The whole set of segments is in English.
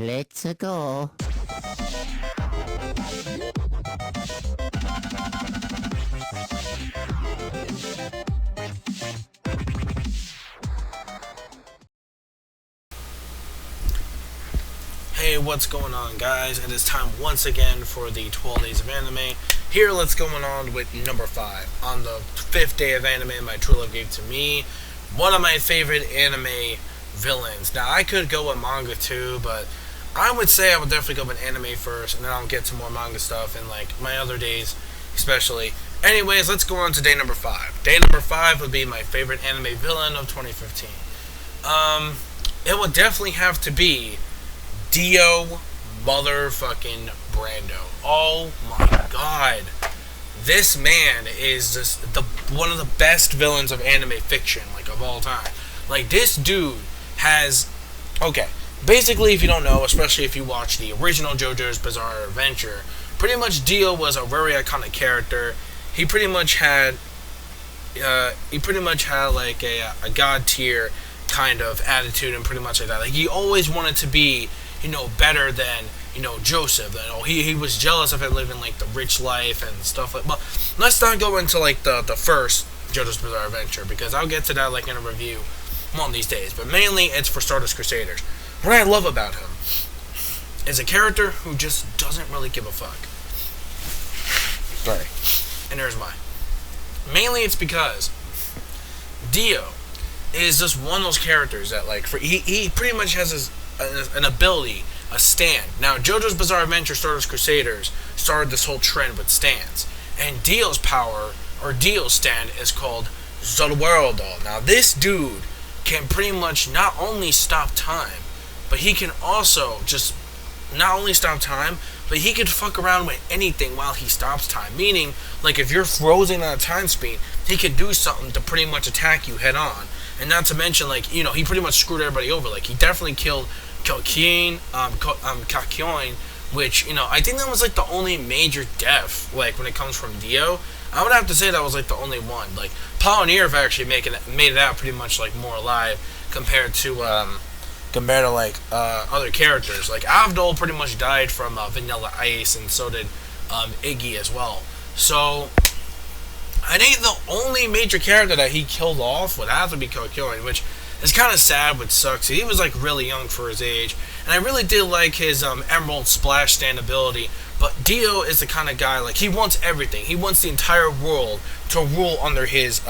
Let's go. Hey, what's going on, guys? It is time once again for the 12 days of anime. Here, let's going on with number 5. On the 5th day of anime, my true love gave to me one of my favorite anime villains. Now, I could go with manga too, but I would say I would definitely go with anime first, and then I'll get to more manga stuff in like my other days, especially. Anyways, let's go on to day number 5. Day number 5 would be my favorite anime villain of 2015. It would definitely have to be Dio motherfucking Brando. Oh my god. This man is just one of the best villains of anime fiction, like, of all time. Like, this dude has... Okay, basically, if you don't know, especially if you watch the original JoJo's Bizarre Adventure, pretty much Dio was a very iconic character. He pretty much had... like a god tier kind of attitude and pretty much like that. Like, he always wanted to be, better than, Joseph. He was jealous of him living like the rich life and stuff like. But let's not go into like the first JoJo's Bizarre Adventure, because I'll get to that like in a review one of these days. But mainly it's for Stardust Crusaders. What I love about him is a character who just doesn't really give a fuck. Sorry. And here's why. Mainly it's because Dio is just one of those characters that he pretty much has an ability, a stand. Now, JoJo's Bizarre Adventure Stardust Crusaders started this whole trend with stands, and Dio's power, or Dio's stand, is called WARUDO. Now, this dude can pretty much not only stop time, but he can also just not only stop time, but he could fuck around with anything while he stops time. Meaning, like, if you're frozen on a time speed, he could do something to pretty much attack you head on. And not to mention, like, he pretty much screwed everybody over. Like, he definitely killed Kakyoin, which, I think that was, like, the only major death, like, when it comes from Dio. I would have to say that was, like, the only one. Like, Palanir actually made it out pretty much, like, more alive compared to like, other characters. Like, Avdol pretty much died from Vanilla Ice, and so did Iggy as well. So, I think the only major character that he killed off would have to be Kakyoin, which is kind of sad, which sucks. He was, like, really young for his age, and I really did like his Emerald Splash stand ability. But Dio is the kind of guy, like, he wants everything. He wants the entire world to rule under his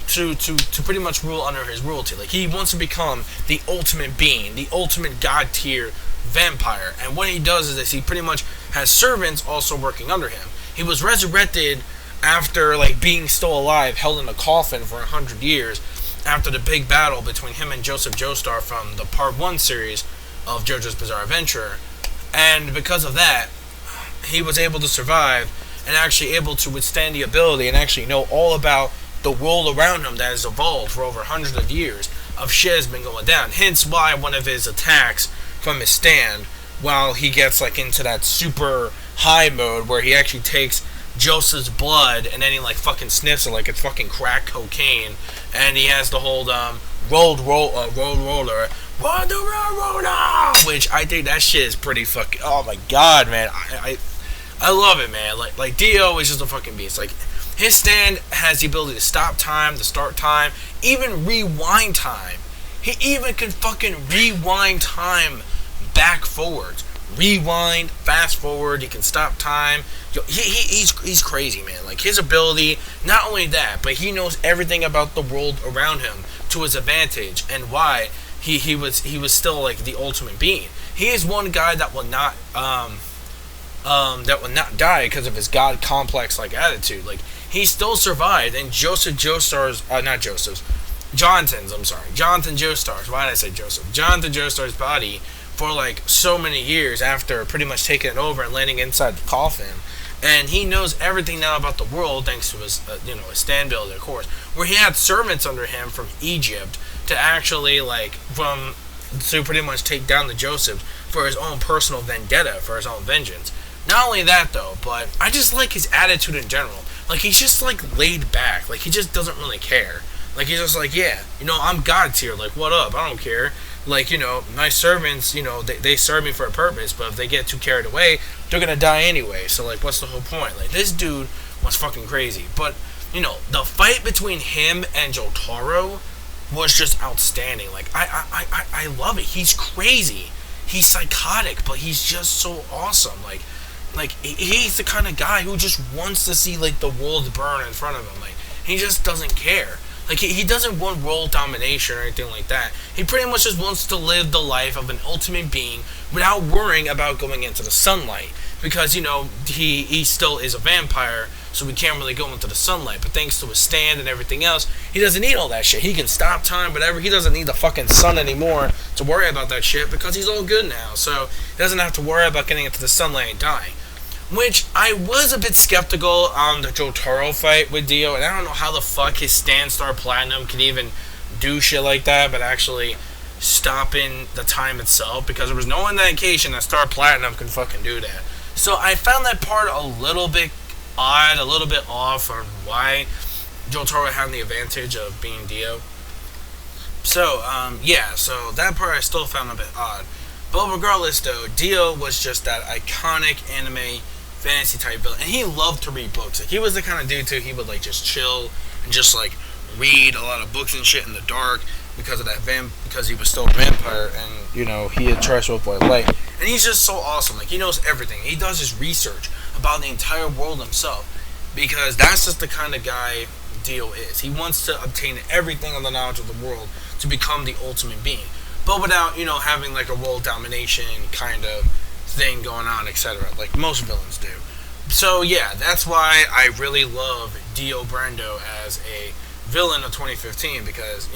to pretty much rule under his royalty. Like, he wants to become the ultimate being, the ultimate god tier vampire. And what he does is this: he pretty much has servants also working under him. He was resurrected after, like, being still alive, held in a coffin for 100 years after the big battle between him and Joseph Joestar from the Part 1 series of JoJo's Bizarre Adventure. And because of that, he was able to survive and actually able to withstand the ability and actually know all about the world around him that has evolved for over hundreds of years of shit has been going down. Hence why one of his attacks from his stand, while he gets, like, into that super high mode where he actually takes Joseph's blood and then he, like, fucking sniffs it like it's fucking crack cocaine, and he has to hold road roller, which I think that shit is pretty fucking, oh my god, man, I love it, man. Like Dio is just a fucking beast. Like, his stand has the ability to stop time, to start time, even rewind time. He even can fucking rewind time back forwards. Rewind, fast forward, he can stop time. He's crazy, man. Like, his ability, not only that, but he knows everything about the world around him to his advantage, and why he was still, like, the ultimate being. He is one guy that will not die because of his god complex, like, attitude. Like, he still survived, and Jonathan Joestar's body for, like, so many years after pretty much taking it over and landing inside the coffin. And he knows everything now about the world thanks to his, his stand builder, of course, where he had servants under him from Egypt to actually, like, to pretty much take down the Joseph for his own personal vendetta, for his own vengeance. Not only that, though, but I just like his attitude in general. Like, he's just, like, laid back. Like, he just doesn't really care. Like, he's just like, yeah, I'm God tier. Like, what up? I don't care. Like, my servants, they serve me for a purpose, but if they get too carried away, they're gonna die anyway. So, like, what's the whole point? Like, this dude was fucking crazy. But, the fight between him and Jotaro was just outstanding. Like, I love it. He's crazy. He's psychotic, but he's just so awesome. Like he's the kind of guy who just wants to see, like, the world burn in front of him. Like, he just doesn't care. Like, he doesn't want world domination or anything like that. He pretty much just wants to live the life of an ultimate being without worrying about going into the sunlight. Because, he still is a vampire, so we can't really go into the sunlight. But thanks to his stand and everything else, he doesn't need all that shit. He can stop time, whatever. He doesn't need the fucking sun anymore to worry about that shit because he's all good now. So he doesn't have to worry about getting into the sunlight and dying. Which I was a bit skeptical on the Jotaro fight with Dio, and I don't know how the fuck his Stand Star Platinum can even do shit like that, but actually stopping the time itself, because there was no indication that Star Platinum could fucking do that. So I found that part a little bit odd, a little bit off on why Jotaro had the advantage of being Dio. So, so that part I still found a bit odd. But regardless, though, Dio was just that iconic anime fantasy type villain, and he loved to read books. Like, he was the kind of dude too. He would, like, just chill and just, like, read a lot of books and shit in the dark because of that because he was still a vampire, and he had trashed with white light. And he's just so awesome. Like, he knows everything. He does his research about the entire world himself, because that's just the kind of guy Dio is. He wants to obtain everything on the knowledge of the world to become the ultimate being, but without, having, like, a world domination kind of thing going on, etc., like most villains do. So, yeah, that's why I really love Dio Brando as a villain of 2015, because,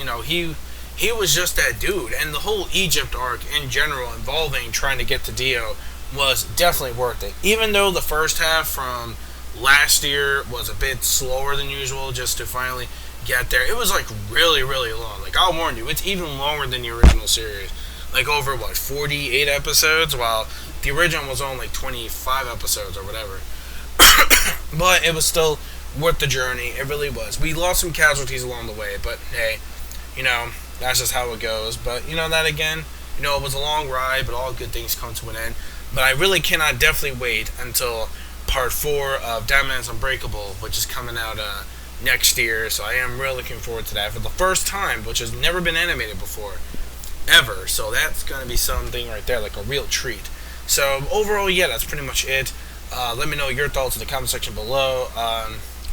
he was just that dude, and the whole Egypt arc in general involving trying to get to Dio was definitely worth it. Even though the first half from last year was a bit slower than usual just to finally get there, it was, like, really, really long. Like, I'll warn you, it's even longer than the original series. Like, over, 48 episodes, while the original was only, like, 25 episodes or whatever. But it was still worth the journey. It really was. We lost some casualties along the way, but hey, that's just how it goes. But, that again, it was a long ride, but all good things come to an end. But I really cannot definitely wait until part 4 of Diamond Unbreakable, which is coming out next year. So I am really looking forward to that for the first time, which has never been animated before, ever. So that's going to be something right there, like a real treat. So overall, yeah, that's pretty much it. Let me know your thoughts in the comment section below.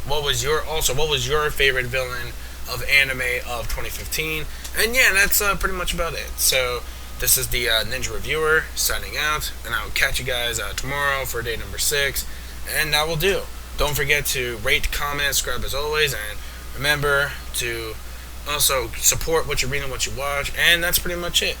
What was your favorite villain of anime of 2015? And yeah, that's pretty much about it. So this is the Ninja Reviewer signing out, and I will catch you guys tomorrow for day number 6, and that will do. Don't forget to rate, comment, subscribe as always, and remember to also support what you read and what you watch, and that's pretty much it.